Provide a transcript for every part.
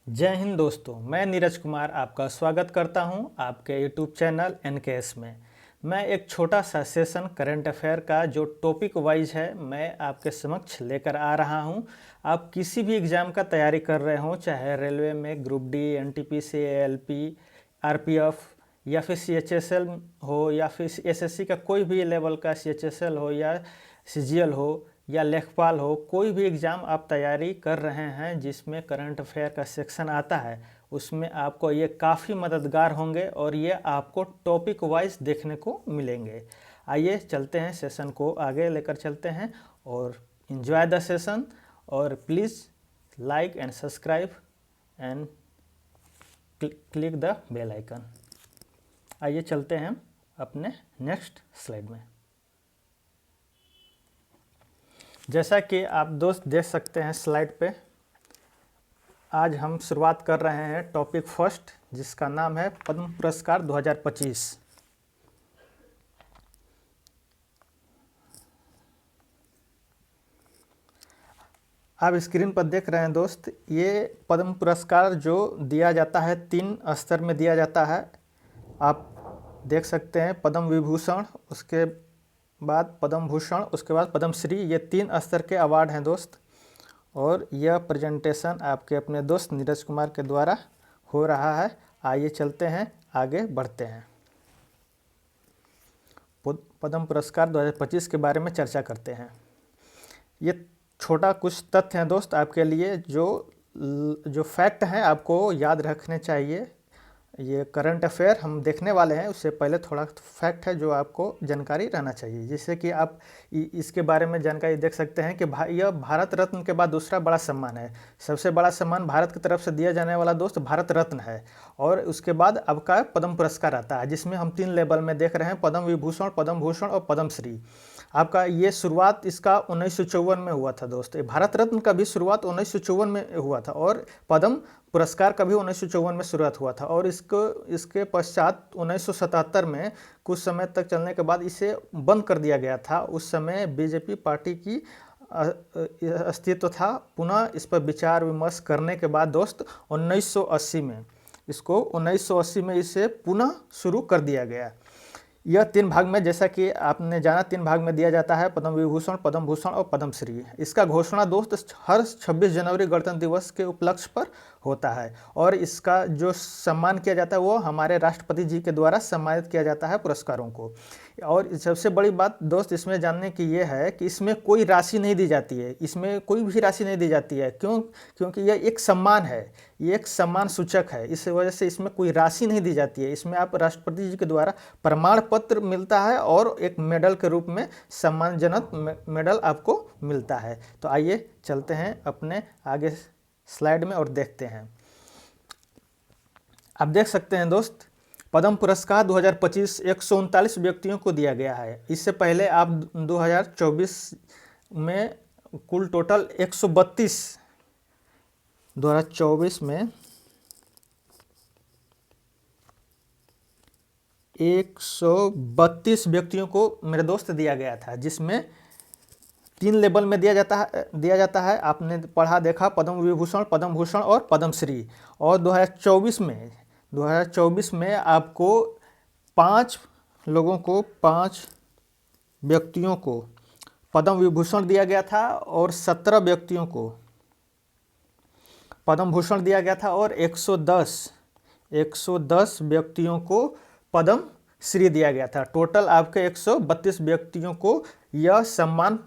जय हिंद दोस्तों, मैं नीरज कुमार आपका स्वागत करता हूं आपके यूट्यूब चैनल एनकेएस में। मैं एक छोटा सा सेशन करंट अफेयर का जो टॉपिक वाइज है मैं आपके समक्ष लेकर आ रहा हूं। आप किसी भी एग्ज़ाम का तैयारी कर रहे हो, चाहे रेलवे में group D, NTPC, ALP, RPF या फिर सीएचएसएल हो या फिर एसएससी का कोई भी लेवल का सीएचएसएल हो या सीजीएल हो या लेखपाल हो, कोई भी एग्ज़ाम आप तैयारी कर रहे हैं जिसमें करंट अफेयर का सेक्शन आता है, उसमें आपको ये काफ़ी मददगार होंगे और ये आपको टॉपिक वाइज देखने को मिलेंगे। आइए चलते हैं, सेशन को आगे लेकर चलते हैं और इन्जॉय द सेशन। और please like and subscribe and click the bell icon. आइए चलते हैं अपने नेक्स्ट स्लाइड में। जैसा कि आप दोस्त देख सकते हैं स्लाइड पे, आज हम शुरुआत कर रहे हैं टॉपिक फर्स्ट, जिसका नाम है पद्म पुरस्कार 2025। आप स्क्रीन पर देख रहे हैं दोस्त, ये पद्म पुरस्कार जो दिया जाता है 3 स्तर में दिया जाता है। आप देख सकते हैं पद्म विभूषण, उसके बाद पद्म भूषण, उसके बाद पद्मश्री, ये 3 स्तर के अवार्ड हैं दोस्त। और यह प्रेजेंटेशन आपके अपने दोस्त नीरज कुमार के द्वारा हो रहा है। आइए चलते हैं, आगे बढ़ते हैं, पद्म पुरस्कार 2025 के बारे में चर्चा करते हैं। ये छोटा कुछ तथ्य हैं दोस्त आपके लिए, जो फैक्ट हैं आपको याद रखने चाहिए। ये करंट अफेयर हम देखने वाले हैं, उससे पहले थोड़ा फैक्ट है जो आपको जानकारी रहना चाहिए, जिससे कि आप इसके बारे में जानकारी देख सकते हैं कि यह भारत रत्न के बाद दूसरा बड़ा सम्मान है। सबसे बड़ा सम्मान भारत की तरफ से दिया जाने वाला दोस्त भारत रत्न है, और उसके बाद आपका पद्म पुरस्कार आता है, जिसमें हम 3 लेवल में देख रहे हैं, पद्म विभूषण, पद्म भूषण और पद्मश्री। आपका ये शुरुआत इसका 1954 में हुआ था दोस्त। भारत रत्न का भी शुरुआत 1954 में हुआ था और पद्म पुरस्कार का भी 1954 में शुरुआत हुआ था, और इसके पश्चात 1977 में कुछ समय तक चलने के बाद इसे बंद कर दिया गया था। उस समय बीजेपी पार्टी की अस्तित्व था। पुनः इस पर विचार विमर्श करने के बाद दोस्त 1980 में इसे पुनः शुरू कर दिया गया। यह 3 भाग में, जैसा कि आपने जाना, 3 भाग में दिया जाता है, पद्म विभूषण, पद्म भूषण और पद्मश्री। इसका घोषणा दोस्त हर 26 जनवरी गणतंत्र दिवस के उपलक्ष्य पर होता है, और इसका जो सम्मान किया जाता है वो हमारे राष्ट्रपति जी के द्वारा सम्मानित किया जाता है पुरस्कारों को। और सबसे बड़ी बात दोस्त इसमें जानने की ये है कि इसमें कोई राशि नहीं दी जाती है, इसमें कोई भी राशि नहीं दी जाती है। क्योंकि यह एक सम्मान है, ये एक सम्मान सूचक है, इस वजह से इसमें कोई राशि नहीं दी जाती है। इसमें आप राष्ट्रपति जी के द्वारा प्रमाण पत्र मिलता है और एक मेडल के रूप में सम्मानजनक मेडल आपको मिलता है। तो आइए चलते हैं अपने आगे स्लाइड में और देखते हैं। आप देख सकते हैं दोस्त, पद्म पुरस्कार 2025 139 व्यक्तियों को दिया गया है। इससे पहले आप 2024 में कुल टोटल 2024 में 132 व्यक्तियों को मेरे दोस्त दिया गया था, जिसमें 3 लेवल में दिया जाता है। आपने पढ़ा देखा, पद्म विभूषण, पद्म भूषण और पद्मश्री। और 2024 में आपको 5 व्यक्तियों को पद्म विभूषण दिया गया था और 17 व्यक्तियों को पद्म भूषण दिया गया था, और 110 व्यक्तियों को पद्म श्री दिया गया था। टोटल आपके 132 व्यक्तियों को यह सम्मान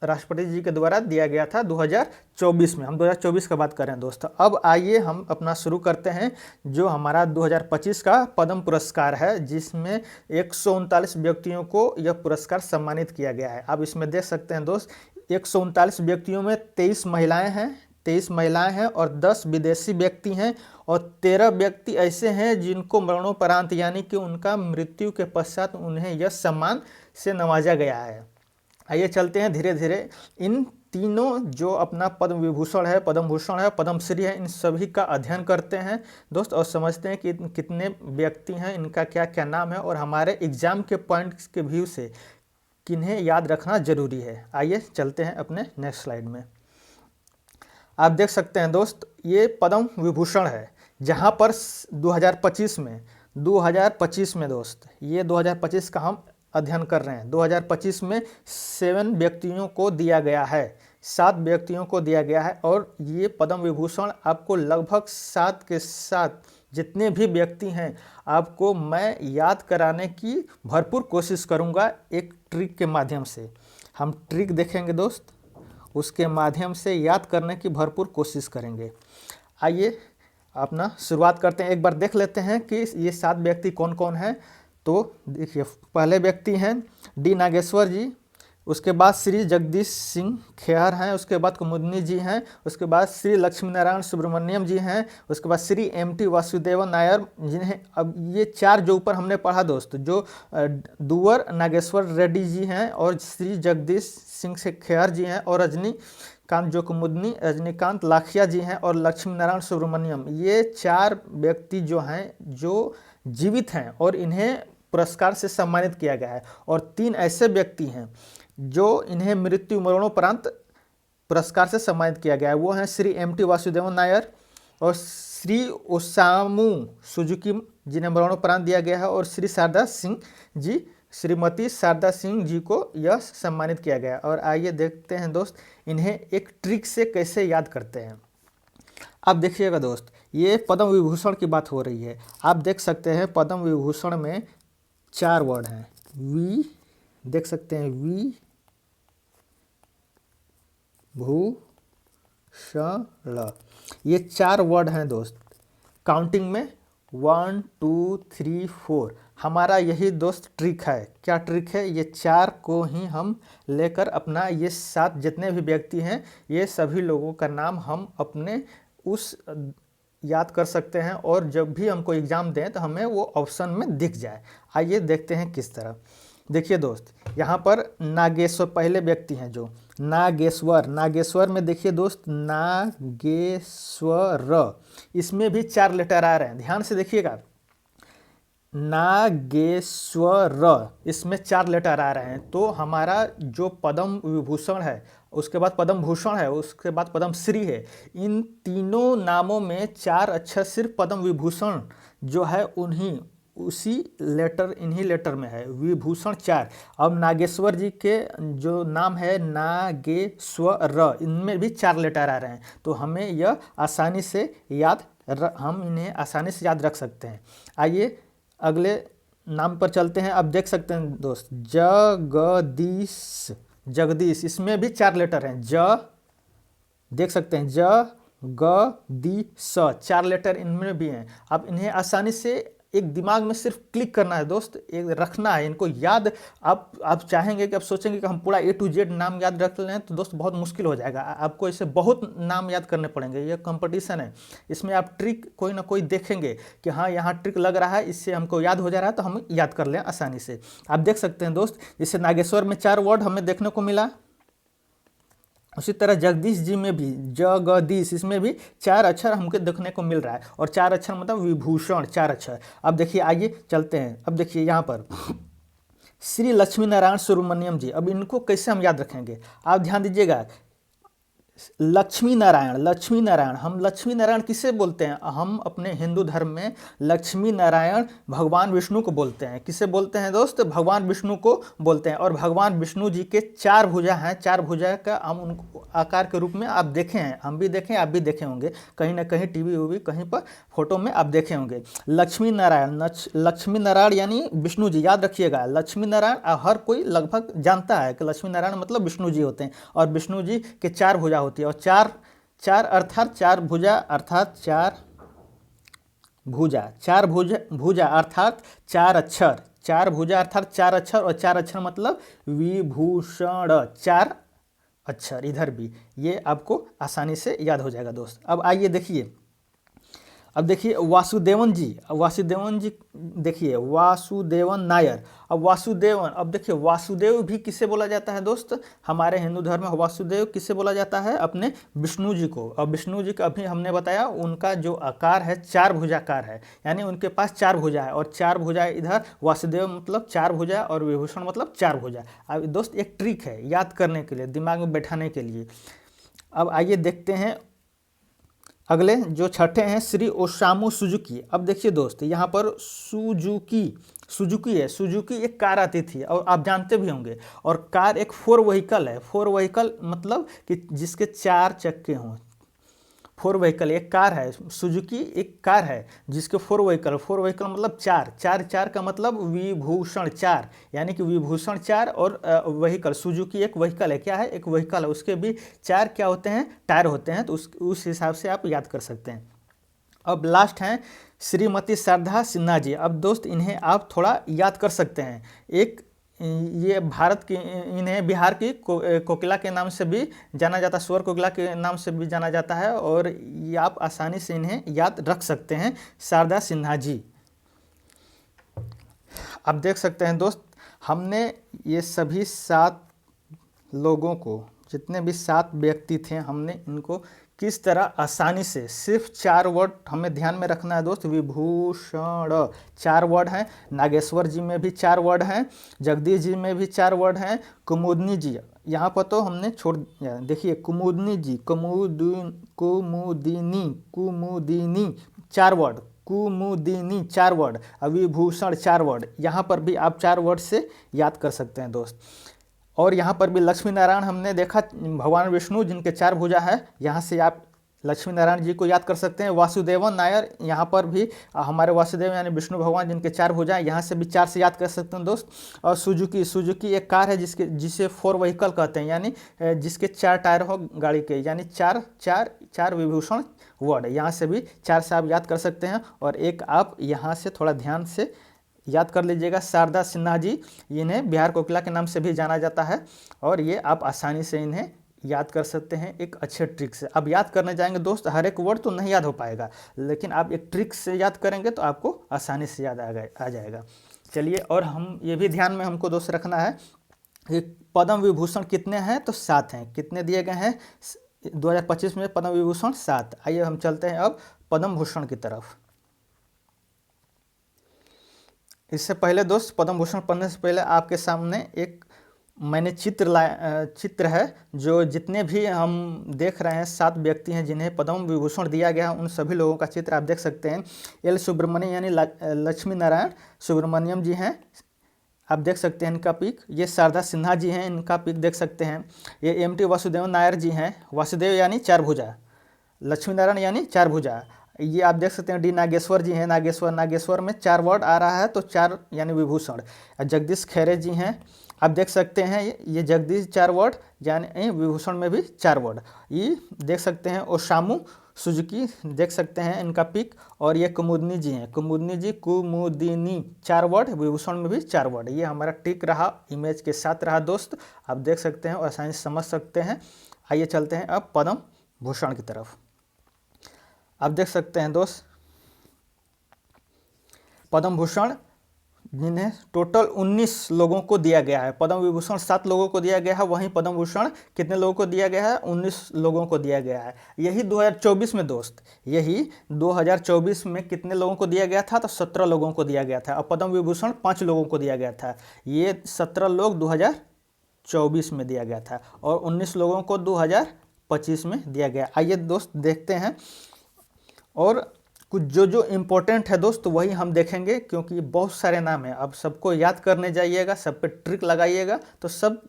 राष्ट्रपति जी के द्वारा दिया गया था 2024 में। हम 2024 का बात कर रहे हैं दोस्तों। अब आइए हम अपना शुरू करते हैं, जो हमारा 2025 का पद्म पुरस्कार है, जिसमें 139 व्यक्तियों को यह पुरस्कार सम्मानित किया गया है। अब इसमें देख सकते हैं दोस्त, 139 व्यक्तियों में 23 महिलाएं हैं और 10 विदेशी व्यक्ति हैं, और 13 व्यक्ति ऐसे हैं जिनको मरणोपरांत यानी कि उनका मृत्यु के पश्चात उन्हें यह सम्मान से नवाजा गया है। आइए चलते हैं धीरे धीरे, इन तीनों जो अपना पद्म विभूषण है, पद्म भूषण है, पद्मश्री है, इन सभी का अध्ययन करते हैं दोस्त, और समझते हैं कि कितने व्यक्ति हैं, इनका क्या क्या नाम है, और हमारे एग्जाम के पॉइंट्स के व्यू से किन्हें याद रखना जरूरी है। आइए चलते हैं अपने नेक्स्ट स्लाइड में। आप देख सकते हैं दोस्त, ये पद्म विभूषण है, जहाँ पर 2025 में दोस्त, ये 2025 का हम अध्ययन कर रहे हैं। 2025 में 7 व्यक्तियों को दिया गया है, 7 व्यक्तियों को दिया गया है। और ये पद्म विभूषण आपको लगभग 7 के 7 जितने भी व्यक्ति हैं आपको मैं याद कराने की भरपूर कोशिश करूंगा एक ट्रिक के माध्यम से। हम ट्रिक देखेंगे दोस्त, उसके माध्यम से याद करने की भरपूर कोशिश करेंगे। आइए अपना शुरुआत करते हैं। एक बार देख लेते हैं कि ये 7 व्यक्ति कौन कौन हैं। तो देखिए, पहले व्यक्ति हैं डी नागेश्वर जी, उसके बाद श्री जगदीश सिंह खेहर हैं, उसके बाद कुमुदनी जी हैं, उसके बाद श्री लक्ष्मी नारायण सुब्रमण्यम जी हैं, उसके बाद श्री एम.टी. वासुदेवन नायर जिन्हें अब ये 4 जो ऊपर हमने पढ़ा दोस्त, जो दुवर नागेश्वर रेड्डी जी हैं और श्री जगदीश सिंह से खेहर जी हैं और रजनीकांत जो कुमुदनी रजनीकांत लाखिया जी हैं और लक्ष्मी नारायण सुब्रमण्यम, ये 4 व्यक्ति जो हैं जो जीवित हैं और इन्हें पुरस्कार से सम्मानित किया गया है। और 3 ऐसे व्यक्ति हैं जो इन्हें मृत्यु मरणोपरांत पुरस्कार से सम्मानित किया गया है। वो हैं श्री एम.टी. वासुदेवन नायर और श्री ओसामू सुजुकी जिन्हें मरणोपरांत दिया गया है, और श्री शारदा सिंह जी, श्रीमती शारदा सिंह जी को यह सम्मानित किया गया। और आइए देखते हैं दोस्त, इन्हें एक ट्रिक से कैसे याद करते हैं। अब देखिएगा दोस्त, ये पद्म विभूषण की बात हो रही है। आप देख सकते हैं पद्म विभूषण में 4 वर्ड हैं। वी देख सकते हैं, वी भूषण, ये 4 वर्ड हैं दोस्त। काउंटिंग में 1 2 3 4 हमारा यही दोस्त ट्रिक है। क्या ट्रिक है? ये 4 को ही हम लेकर अपना ये 7 जितने भी व्यक्ति हैं ये सभी लोगों का नाम हम अपने उस याद कर सकते हैं, और जब भी हमको एग्ज़ाम दें तो हमें वो ऑप्शन में दिख जाए। आइए देखते हैं किस तरह। देखिए दोस्त, यहाँ पर नागेश्वर पहले व्यक्ति हैं जो नागेश्वर में देखिए दोस्त, नागेश्वर, इसमें भी 4 लेटर आ रहे हैं, ध्यान से देखिएगा। नागेश्वर, इसमें 4 लेटर आ रहे हैं। तो हमारा जो पद्म विभूषण है, उसके बाद पद्म भूषण है, उसके बाद पद्म श्री है, इन तीनों नामों में 4 अक्षर सिर्फ पद्म विभूषण जो है इन्हीं लेटर में है, विभूषण 4। अब नागेश्वर जी के जो नाम है नागेश्वर, इनमें भी 4 लेटर आ रहे हैं। तो हमें यह आसानी से हम इन्हें आसानी से याद रख सकते हैं। आइए अगले नाम पर चलते हैं। अब देख सकते हैं दोस्त, जगदीश, इसमें भी 4 लेटर हैं। देख सकते हैं, जगदीश, 4 लेटर इनमें भी हैं। अब इन्हें आसानी से एक दिमाग में सिर्फ क्लिक करना है दोस्त, एक रखना है इनको याद। आप चाहेंगे कि आप सोचेंगे कि हम पूरा A to Z नाम याद रख लें तो दोस्त बहुत मुश्किल हो जाएगा। आपको ऐसे बहुत नाम याद करने पड़ेंगे। ये कंपटीशन है, इसमें आप ट्रिक कोई ना कोई देखेंगे कि हाँ यहाँ ट्रिक लग रहा है, इससे हमको याद हो जा रहा है, तो हम याद कर लें आसानी से। आप देख सकते हैं दोस्त, जैसे नागेश्वर में 4 वर्ड हमें देखने को मिला, उसी तरह जगदीश जी में भी जगदीश, इसमें भी 4 अक्षर हमको देखने को मिल रहा है। और 4 अक्षर मतलब विभूषण 4 अक्षर। अब देखिए, आइए चलते हैं। अब देखिए यहाँ पर श्री लक्ष्मी नारायण सुब्रमण्यम जी, अब इनको कैसे हम याद रखेंगे? आप ध्यान दीजिएगा। लक्ष्मी नारायण, हम लक्ष्मी नारायण किसे बोलते हैं? हम अपने हिंदू धर्म में लक्ष्मी नारायण भगवान विष्णु को बोलते हैं। किसे बोलते हैं दोस्त? भगवान विष्णु को बोलते हैं। और भगवान विष्णु जी के 4 भुजा हैं। 4 भुजा का हम उनको आकार के रूप में आप देखे हैं, हम भी देखें, आप भी देखे होंगे कहीं ना कहीं, टीवी उवी कहीं पर फोटो में आप देखे होंगे। लक्ष्मी नारायण यानी विष्णु जी, याद रखिएगा। लक्ष्मी नारायण हर कोई लगभग जानता है कि लक्ष्मी नारायण मतलब विष्णु जी होते हैं, और विष्णु जी के 4 भुजा होती है। और 4 अर्थात 4 भुजा अर्थात 4 भुजा अर्थात 4 अक्षर, 4 भुजा अर्थात 4 अक्षर, और 4 अक्षर मतलब विभूषण 4 अक्षर। इधर भी ये आपको आसानी से याद हो जाएगा दोस्त। अब आइए देखिए, अब देखिए वासुदेवन जी देखिए, वासुदेवन नायर। अब देखिए वासुदेव भी किसे बोला जाता है दोस्त? हमारे हिंदू धर्म में वासुदेव किसे बोला जाता है? अपने विष्णु जी को। और विष्णु जी का अभी हमने बताया, उनका जो आकार है 4 भुजाकार है, यानी उनके पास 4 भुजा है। और 4 भुजा इधर, वासुदेव मतलब 4 भुजा और विभूषण मतलब 4 भुजा। अब दोस्त एक ट्रिक है याद करने के लिए, दिमाग में बैठाने के लिए। अब आइए देखते हैं अगले जो छठे हैं श्री ओसामू सुजुकी। अब देखिए दोस्त, यहाँ पर सुजुकी है। सुजुकी एक कार आती थी और आप जानते भी होंगे। और कार एक फोर व्हीकल है। फोर व्हीकल मतलब कि जिसके 4 चक्के हों। फोर व्हीकल एक कार है, सुजुकी एक कार है जिसके फोर व्हीकल मतलब चार का मतलब विभूषण 4, यानी कि विभूषण 4 और व्हीकल। सुजुकी एक व्हीकल है, क्या है, एक व्हीकल है, उसके भी 4 क्या होते हैं, टायर होते हैं। तो उस हिसाब से आप याद कर सकते हैं। अब लास्ट हैं श्रीमती शारदा सिन्हा जी। अब दोस्त इन्हें आप थोड़ा याद कर सकते हैं। एक ये भारत की, इन्हें बिहार की कोकिला के नाम से भी जाना जाता है, स्वर कोकिला के नाम से भी जाना जाता है। और ये आप आसानी से इन्हें याद रख सकते हैं, शारदा सिन्हा जी। अब देख सकते हैं दोस्त, हमने ये सभी 7 लोगों को, जितने भी 7 व्यक्ति थे, हमने इनको किस तरह आसानी से, सिर्फ 4 वर्ड हमें ध्यान में रखना है दोस्त। विभूषण 4 वर्ड हैं, नागेश्वर जी में भी 4 वर्ड हैं, जगदीश जी में भी 4 वर्ड हैं, कुमुदनी जी, यहाँ पर तो हमने छोड़, देखिए कुमुदनी जी, कुमुदिनी 4 वर्ड, कुमुदिनी 4 वर्ड, विभूषण 4 वर्ड, यहाँ पर भी आप 4 वर्ड से याद कर सकते हैं दोस्त। और यहाँ पर भी लक्ष्मी नारायण हमने देखा, भगवान विष्णु जिनके 4 भुजा है, यहाँ से आप लक्ष्मी नारायण जी को याद कर सकते हैं। वासुदेवन नायर, यहाँ पर भी हमारे वासुदेव यानी विष्णु भगवान जिनके 4 भुजा हैं, यहाँ से भी 4 से याद कर सकते हैं दोस्त। और सुजुकी एक कार है जिसे फोर व्हीकल कहते हैं, यानी जिसके 4 टायर हो गाड़ी के, यानी 4 विभूषण वर्ड, यहाँ से भी 4 से आप याद कर सकते हैं। और एक आप यहाँ से थोड़ा ध्यान से याद कर लीजिएगा, शारदा सिन्हा जी, इन्हें बिहार कोकिला के नाम से भी जाना जाता है। और ये आप आसानी से इन्हें याद कर सकते हैं एक अच्छे ट्रिक से। अब याद करने जाएंगे दोस्त, हर एक वर्ड तो नहीं याद हो पाएगा, लेकिन आप एक ट्रिक से याद करेंगे तो आपको आसानी से याद आ जाएगा। चलिए, और हम ये भी ध्यान में हमको दोस्त रखना है कि पद्म विभूषण कितने हैं, तो 7 हैं। कितने दिए गए हैं 2025 में पद्म विभूषण? 7। आइए हम चलते हैं अब पद्म भूषण की तरफ। इससे पहले दोस्त, पद्म भूषण पढ़ने से पहले आपके सामने एक मैंने चित्र है, जो जितने भी हम देख रहे हैं 7 व्यक्ति हैं जिन्हें पद्म विभूषण दिया गया है, उन सभी लोगों का चित्र आप देख सकते हैं। एल सुब्रमण्यम यानी लक्ष्मी नारायण सुब्रमण्यम जी हैं, आप देख सकते हैं इनका पिक। ये शारदा सिन्हा जी हैं, इनका पिक देख सकते हैं। ये एमटी वासुदेवन नायर जी हैं, वासुदेव यानी 4 भुजा, लक्ष्मी नारायण यानी 4 भुजा। ये आप देख सकते हैं डी नागेश्वर जी हैं, नागेश्वर में 4 वर्ड आ रहा है, तो 4 यानी विभूषण। जगदीश खैरे जी हैं, आप देख सकते हैं ये जगदीश 4 वर्ड, यानी विभूषण में भी 4 वर्ड। ये देख सकते हैं ओसामू सुजुकी, देख सकते हैं इनका पिक। और ये कुमुदनी जी हैं, कुमुदिनी 4 वर्ड, विभूषण में भी 4 वर्ड। ये हमारा टिक रहा, इमेज के साथ रहा दोस्त, आप देख सकते हैं और आसानी से समझ सकते हैं। आइए चलते हैं अब पद्म भूषण की तरफ। आप देख सकते हैं दोस्त, पद्म भूषण जिन्हें टोटल 19 लोगों को दिया गया है। पद्म विभूषण 7 लोगों को दिया गया है, वहीं पद्म भूषण कितने लोगों को दिया गया है? 19 लोगों को दिया गया है। यही 2024 में दोस्त, यही 2024 में कितने लोगों को दिया गया था? तो 17 लोगों को दिया गया था। और पद्म विभूषण 5 लोगों को दिया गया था। ये 17 लोग 2024 में दिया गया था और 19 लोगों को 2025 में दिया गया। आइए दोस्त देखते हैं, और कुछ जो इम्पोर्टेंट है दोस्त वही हम देखेंगे, क्योंकि बहुत सारे नाम हैं। अब सबको याद करने जाइएगा, सब पे ट्रिक लगाइएगा तो सब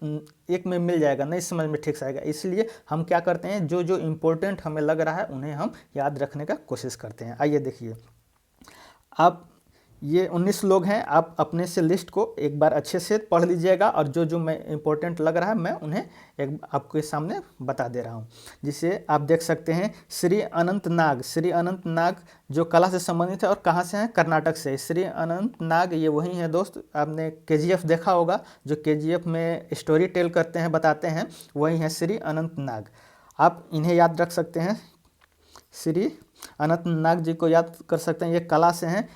एक में मिल जाएगा, नहीं समझ में ठीक से आएगा। इसलिए हम क्या करते हैं, जो इम्पोर्टेंट हमें लग रहा है उन्हें हम याद रखने का कोशिश करते हैं। आइए देखिए, आप ये 19 लोग हैं, आप अपने से लिस्ट को एक बार अच्छे से पढ़ लीजिएगा, और जो मैं इम्पोर्टेंट लग रहा है मैं उन्हें एक आपके सामने बता दे रहा हूँ, जिसे आप देख सकते हैं। श्री अनंत नाग जो कला से संबंधित है, और कहाँ से हैं? कर्नाटक से। श्री अनंत नाग ये वही है दोस्त, आपने KGF देखा होगा, जो KGF में स्टोरी टेल करते हैं, बताते हैं, वही है श्री अनंत नाग। आप इन्हें याद रख सकते हैं, श्री अनंत नाग जी को याद कर सकते हैं, ये कला से हैं।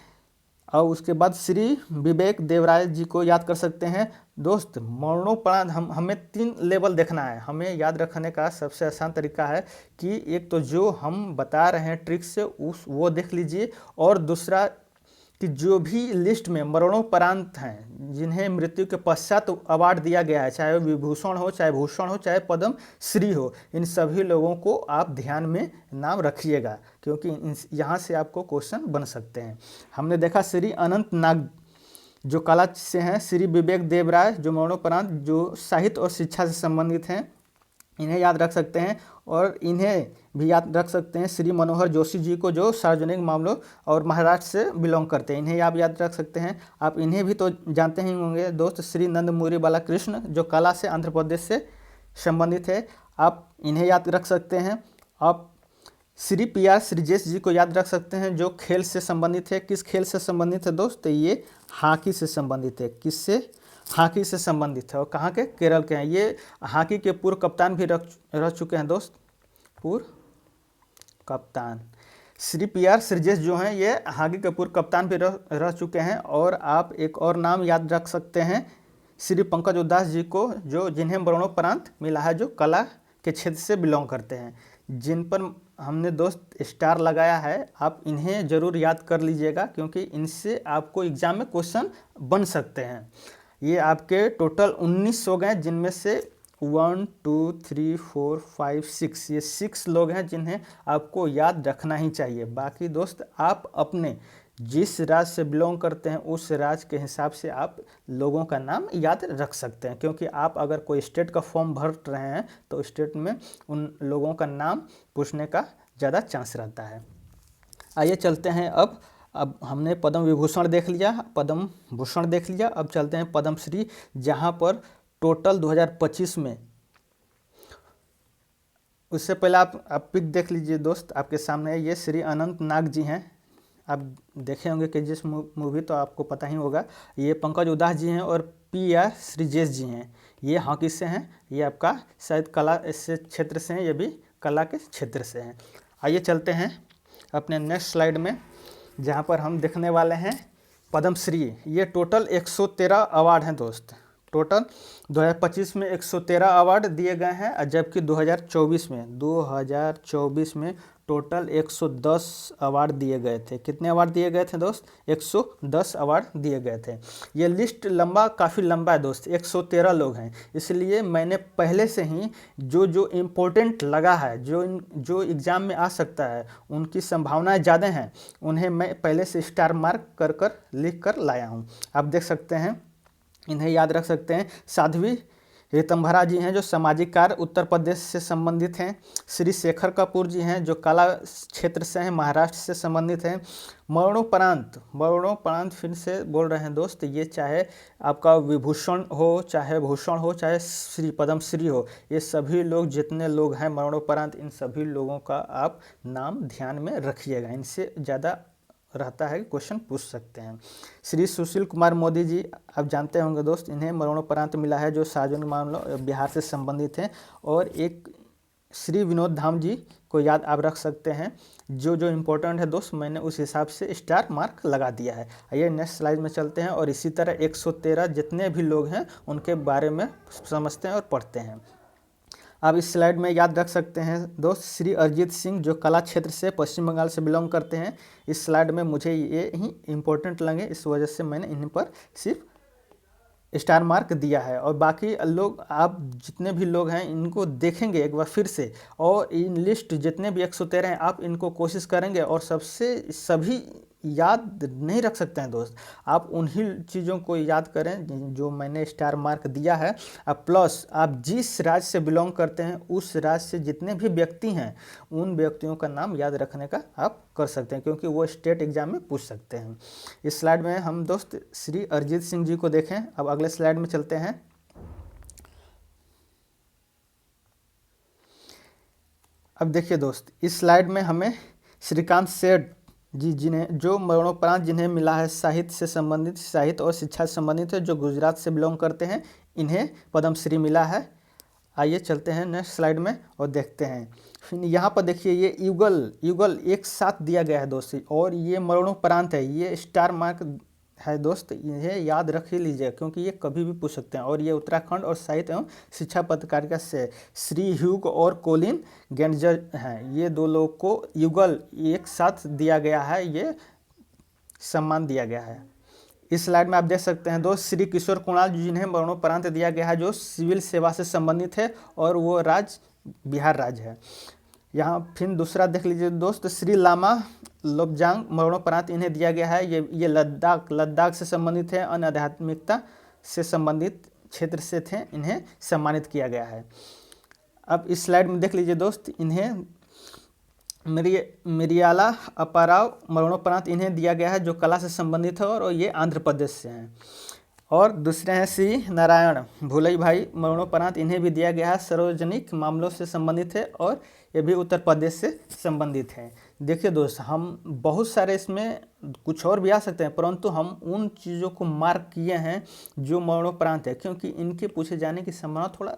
और उसके बाद श्री विवेक देवराय जी को याद कर सकते हैं दोस्त। मरणोपरांत हमें 3 लेवल देखना है। हमें याद रखने का सबसे आसान तरीका है कि एक तो जो हम बता रहे हैं ट्रिक से वो देख लीजिए, और दूसरा कि जो भी लिस्ट में मरणोपरांत हैं जिन्हें मृत्यु के पश्चात अवार्ड दिया गया है, चाहे विभूषण हो, चाहे भूषण हो, चाहे पद्म श्री हो, इन सभी लोगों को आप ध्यान में नाम रखिएगा, क्योंकि यहाँ से आपको क्वेश्चन बन सकते हैं। हमने देखा श्री अनंत नाग जो कला से हैं, श्री विवेक देवराय जो मरणोपरांत जो साहित्य और शिक्षा से संबंधित हैं, इन्हें याद रख सकते हैं। और इन्हें भी याद रख सकते हैं श्री मनोहर जोशी जी को जो सार्वजनिक मामलों और महाराष्ट्र से बिलोंग करते हैं, इन्हें आप याद रख सकते हैं। आप इन्हें भी तो जानते ही होंगे दोस्त, श्री नंदमुरी बालाकृष्ण जो कला से आंध्र प्रदेश से संबंधित है, आप इन्हें याद रख सकते हैं। आप श्री PR श्रीजेश जी को याद रख सकते हैं जो खेल से संबंधित है। किस खेल से संबंधित है दोस्त? ये हॉकी से संबंधित है। किससे? हॉकी से संबंधित है। और कहाँ के? केरल के हैं। ये हॉकी के पूर्व कप्तान भी रह चुके हैं दोस्त, पूर्व कप्तान। श्री PR श्रीजेश जो हैं ये हॉकी के पूर्व कप्तान भी रह चुके हैं। और आप एक और नाम याद रख सकते हैं श्री पंकज उदास जी को, जो जिन्हें मरणोपरांत मिला है, जो कला के क्षेत्र से बिलोंग करते हैं, जिन पर हमने दोस्त स्टार लगाया है। आप इन्हें ज़रूर याद कर लीजिएगा, क्योंकि इनसे आपको एग्जाम में क्वेश्चन बन सकते हैं। ये आपके टोटल 19 हो गए, जिनमें से 1 2 3 4 5 6 ये 6 लोग हैं जिन्हें आपको याद रखना ही चाहिए। बाकी दोस्त आप अपने जिस राज्य से बिलोंग करते हैं उस राज्य के हिसाब से आप लोगों का नाम याद रख सकते हैं, क्योंकि आप अगर कोई स्टेट का फॉर्म भर रहे हैं तो स्टेट में उन लोगों का नाम पूछने का ज़्यादा चांस रहता है। आइए चलते हैं अब हमने पद्म विभूषण देख लिया, पद्म भूषण देख लिया। अब चलते हैं पद्मश्री, जहाँ पर टोटल 2025 में, उससे पहले आप पिक देख लीजिए दोस्त, आपके सामने ये श्री अनंत नाग जी हैं। आप देखे होंगे कि जिस मूवी, तो आपको पता ही होगा। ये पंकज उदास जी हैं और PR श्रीजेश जी हैं, ये हॉकी से हैं। ये आपका शायद कला से क्षेत्र से हैं, ये भी कला के क्षेत्र से हैं। आइए चलते हैं अपने नेक्स्ट स्लाइड में, जहाँ पर हम देखने वाले हैं पद्मश्री। ये टोटल 113 अवार्ड हैं दोस्त। टोटल 2025 में 113 अवार्ड दिए गए हैं, जबकि 2024 में टोटल 110 अवार्ड दिए गए थे। कितने अवार्ड दिए गए थे दोस्त? 110 अवार्ड दिए गए थे। ये लिस्ट काफ़ी लंबा है दोस्त, 113 लोग हैं। इसलिए मैंने पहले से ही जो इम्पोर्टेंट लगा है, जो एग्ज़ाम में आ सकता है, उनकी संभावनाएं ज़्यादा हैं, उन्हें मैं पहले से स्टार मार्क कर लिख कर लाया हूँ। आप देख सकते हैं, इन्हें याद रख सकते हैं। साध्वी ऋतंभरा जी हैं जो सामाजिक कार्य उत्तर प्रदेश से संबंधित हैं। श्री शेखर कपूर जी हैं जो कला क्षेत्र से हैं, महाराष्ट्र से संबंधित हैं। मरणोपरांत फिर से बोल रहे हैं दोस्त, ये चाहे आपका विभूषण हो, चाहे भूषण हो, चाहे श्री पद्मश्री हो, ये सभी लोग, जितने लोग हैं मरणोपरांत, इन सभी लोगों का आप नाम ध्यान में रखिएगा। इनसे ज़्यादा रहता है कि क्वेश्चन पूछ सकते हैं। श्री सुशील कुमार मोदी जी, आप जानते होंगे दोस्त, इन्हें मरणोपरांत मिला है जो सार्वजनिक मामलों बिहार से संबंधित हैं। और एक श्री विनोद धाम जी को याद आप रख सकते हैं। जो इम्पोर्टेंट है दोस्त, मैंने उस हिसाब से स्टार मार्क लगा दिया है। आइए नेक्स्ट स्लाइड में चलते हैं और इसी तरह 113 जितने भी लोग हैं उनके बारे में समझते हैं और पढ़ते हैं। आप इस स्लाइड में याद रख सकते हैं दोस्त, श्री अरिजीत सिंह जो कला क्षेत्र से पश्चिम बंगाल से बिलोंग करते हैं। इस स्लाइड में मुझे ये ही इम्पोर्टेंट लगे, इस वजह से मैंने इन पर सिर्फ स्टार मार्क दिया है। और बाकी लोग, आप जितने भी लोग हैं इनको देखेंगे एक बार फिर से, और इन लिस्ट जितने भी 113 हैं आप इनको कोशिश करेंगे। और सभी याद नहीं रख सकते हैं दोस्त, आप उन्हीं चीज़ों को याद करें जो मैंने स्टार मार्क दिया है। प्लस आप जिस राज्य से बिलोंग करते हैं उस राज्य से जितने भी व्यक्ति हैं उन व्यक्तियों का नाम याद रखने का आप कर सकते हैं, क्योंकि वो स्टेट एग्जाम में पूछ सकते हैं। इस स्लाइड में हम दोस्त श्री अरिजीत सिंह जी को देखें। अब अगले स्लाइड में चलते हैं। अब देखिए दोस्त, इस स्लाइड में हमें श्रीकांत सेठ जी जिन्हें जो मरणोपरांत जिन्हें मिला है साहित्य से संबंधित, साहित्य और शिक्षा से संबंधित है, जो गुजरात से बिलोंग करते हैं, इन्हें पद्मश्री मिला है। आइए चलते हैं नेक्स्ट स्लाइड में और देखते हैं। फिर यहाँ पर देखिए ये युगल एक साथ दिया गया है दोस्त, और ये मरणोपरांत है, ये स्टार मार्क है दोस्त, इन्हें याद रख ही लीजिए क्योंकि ये कभी भी पूछ सकते हैं। और ये उत्तराखंड और साहित्य एवं शिक्षा पत्रकारिता से श्री ह्यूग और कोलिन गेंजर हैं। ये दो लोग को युगल एक साथ दिया गया है, ये सम्मान दिया गया है। इस स्लाइड में आप देख सकते हैं दोस्त, श्री किशोर कुणाल जिन्हें मरणोपरांत दिया गया है, जो सिविल सेवा से संबंधित है और वो राज्य बिहार राज्य है। यहाँ फिर दूसरा देख लीजिए दोस्त, श्री लामा लोब्जांग मरणोपरांत इन्हें दिया गया है। ये लद्दाख से संबंधित है, अन्य आध्यात्मिकता से संबंधित क्षेत्र से थे, इन्हें सम्मानित किया गया है। अब इस स्लाइड में देख लीजिए दोस्त, इन्हें मिरियाला अपाराव मरणोपरांत इन्हें दिया गया है, जो कला से संबंधित है और ये आंध्र प्रदेश से हैं। और दूसरे हैं श्री नारायण भूलई भाई मरणोपरांत, इन्हें भी दिया गया है, सार्वजनिक मामलों से संबंधित है और ये भी उत्तर प्रदेश से संबंधित है। देखिए दोस्त, हम बहुत सारे इसमें कुछ और भी आ सकते हैं, परंतु हम उन चीज़ों को मार्क किए हैं जो मरणोपरांत है, क्योंकि इनके पूछे जाने की संभावना थोड़ा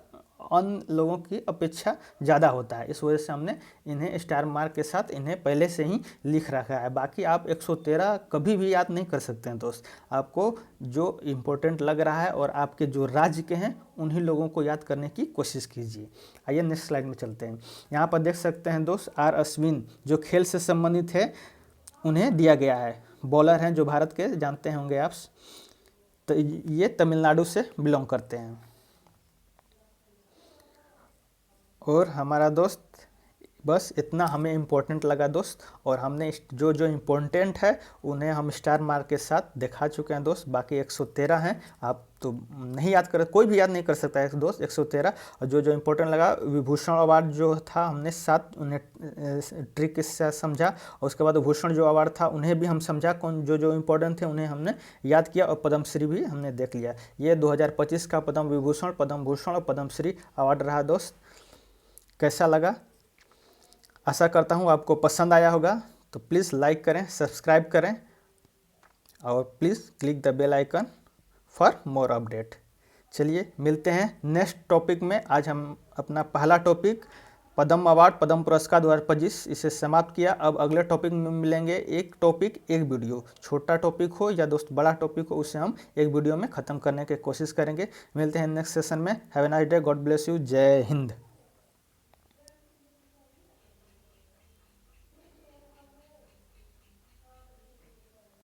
अन्य लोगों की अपेक्षा ज़्यादा होता है। इस वजह से हमने इन्हें स्टार मार्क के साथ इन्हें पहले से ही लिख रखा है। बाकी आप 113 कभी भी याद नहीं कर सकते हैं दोस्त, आपको जो इम्पोर्टेंट लग रहा है और आपके जो राज्य के हैं उन्हीं लोगों को याद करने की कोशिश कीजिए। आइए नेक्स्ट स्लाइड में चलते हैं। यहाँ पर देख सकते हैं दोस्त, आर अश्विन जो खेल से संबंधित है, उन्हें दिया गया है। बॉलर हैं जो भारत के, जानते होंगे आप, तो ये तमिलनाडु से बिलोंग करते हैं। और हमारा दोस्त बस इतना हमें इम्पोर्टेंट लगा दोस्त, और हमने जो जो इम्पोर्टेंट है उन्हें हम स्टार मार्क के साथ दिखा चुके हैं दोस्त। बाकी 113 हैं, आप तो नहीं याद कर, कोई भी याद नहीं कर सकता है दोस्त 113। और जो जो इम्पोर्टेंट लगा, विभूषण अवार्ड जो था हमने 7 उन्हें ट्रिक से समझा, और उसके बाद भूषण जो अवार्ड था उन्हें भी हम समझा, कौन जो जो इम्पोर्टेंट थे उन्हें हमने याद किया, और पद्मश्री भी हमने देख लिया। ये 2025 का पद्म विभूषण, पद्म भूषण और पद्मश्री अवार्ड रहा दोस्त। कैसा लगा? आशा करता हूँ आपको पसंद आया होगा। तो प्लीज़ लाइक करें, सब्सक्राइब करें और please click the bell icon for more update. चलिए मिलते हैं नेक्स्ट टॉपिक में। आज हम अपना पहला टॉपिक पद्म अवार्ड, पद्म पुरस्कार 2025 इसे समाप्त किया। अब अगले टॉपिक में मिलेंगे, एक टॉपिक एक वीडियो, छोटा टॉपिक हो या दोस्त बड़ा टॉपिक हो, उसे हम एक वीडियो में ख़त्म करने की कोशिश करेंगे। मिलते हैं नेक्स्ट सेशन में। Have a nice day, God bless you, जय हिंद।